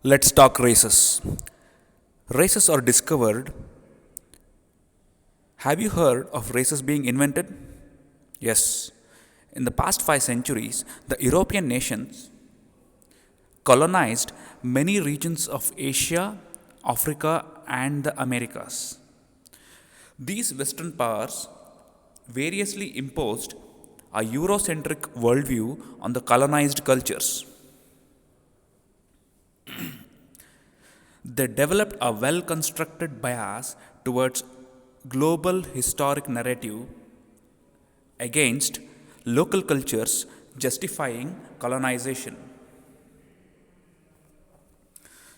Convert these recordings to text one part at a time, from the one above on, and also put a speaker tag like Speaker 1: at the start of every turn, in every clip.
Speaker 1: Let's talk races. Races are discovered. Have you heard of races being invented? Yes. In the past 5 centuries, the European nations colonized many regions of Asia, Africa, and the Americas. These Western powers variously imposed a Eurocentric worldview on the colonized cultures. They developed a well constructed bias towards global historic narrative against local cultures justifying colonization.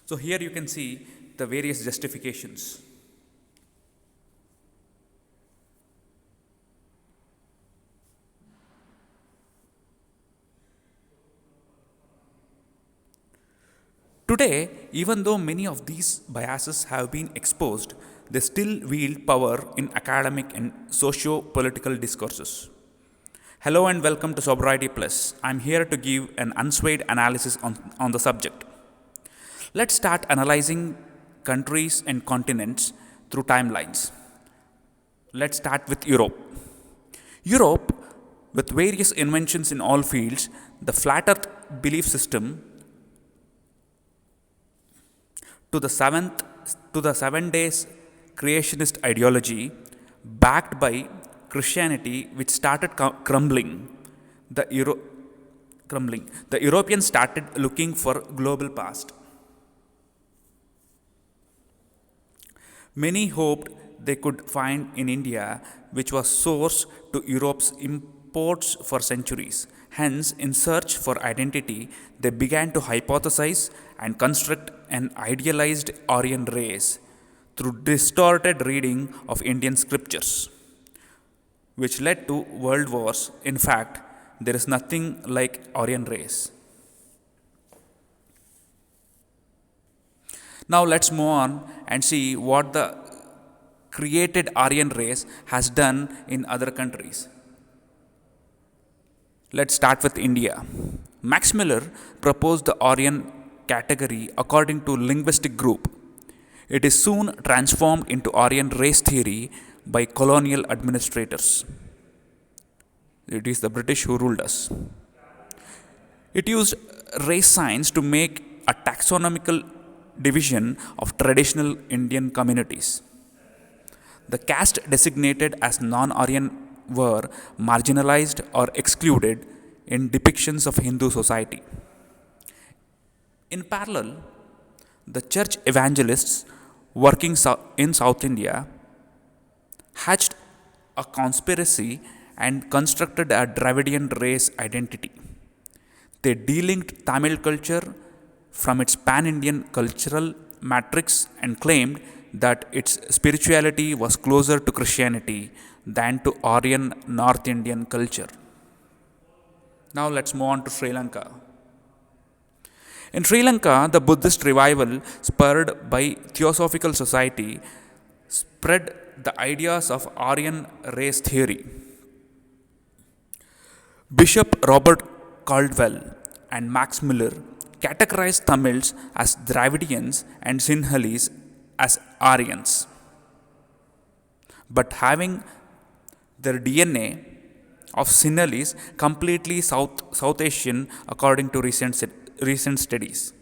Speaker 1: So, here you can see the various justifications. Today, even though many of these biases have been exposed, they still wield power in academic and socio political discourses. Hello and welcome to Sobriety Plus. I'm here to give an unswayed analysis on the subject. Let's start analyzing countries and continents through timelines. Let's start with Europe. Europe, with various inventions in all fields, the flat earth belief system to the 7 days creationist ideology backed by Christianity, which started crumbling, the Europeans started looking for global past. Many hoped they could find in India, which was source to Europe's imports for centuries. Hence, in search for identity, they began to hypothesize and construct an idealized Aryan race through distorted reading of Indian scriptures, which led to world wars. In fact, there is nothing like Aryan race. Now let's move on and see what the created Aryan race has done in other countries. Let's start with India. Max Miller proposed the Aryan category according to linguistic group. It is soon transformed into Aryan race theory by colonial administrators. It is the British who ruled us. It used race science to make a taxonomical division of traditional Indian communities. The caste designated as non Aryan were marginalized or excluded in depictions of Hindu society. In parallel, the church evangelists working in South India hatched a conspiracy and constructed a Dravidian race identity. They delinked Tamil culture from its pan Indian cultural matrix and claimed that its spirituality was closer to Christianity than to Aryan North Indian culture. Now let's move on to Sri Lanka. In Sri Lanka, the Buddhist revival, spurred by Theosophical Society, spread the ideas of Aryan race theory. Bishop Robert Caldwell and Max Miller categorized Tamils as Dravidians and Sinhalese as Aryans, but having their DNA of Sinhalese completely South Asian according to recent studies.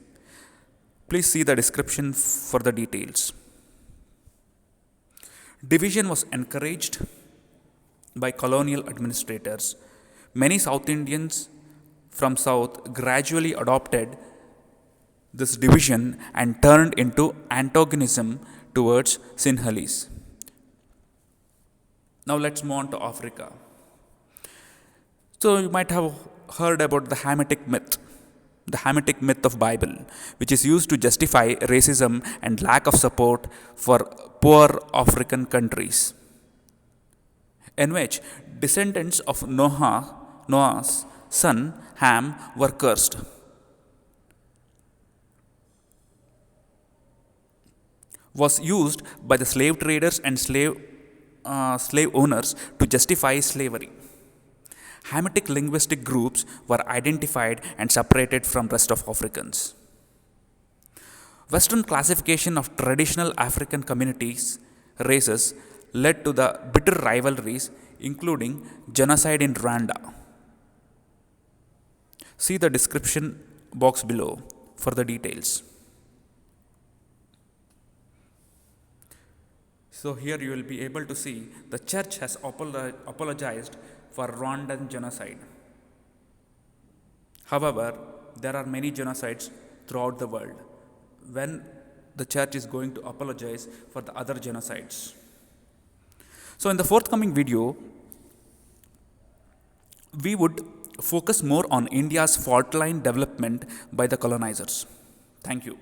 Speaker 1: Please see the description for the details. Division was encouraged by colonial administrators. Many South Indians from South gradually adopted this division and turned into antagonism towards Sinhalese. Now let's move on to Africa. So you might have heard about the Hamitic myth of Bible, which is used to justify racism and lack of support for poor African countries, in which descendants of Noah's son Ham were cursed. Was used by the slave traders and slave owners to justify slavery. Hamitic linguistic groups were identified and separated from rest of Africans. Western classification of traditional African communities, races, led to the bitter rivalries, including genocide in Rwanda. See the description box below for the details. So here you will be able to see the church has apologized for Rwandan genocide. However, there are many genocides throughout the world. When the church is going to apologize for the other genocides. So in the forthcoming video, we would focus more on India's fault line development by the colonizers. Thank you.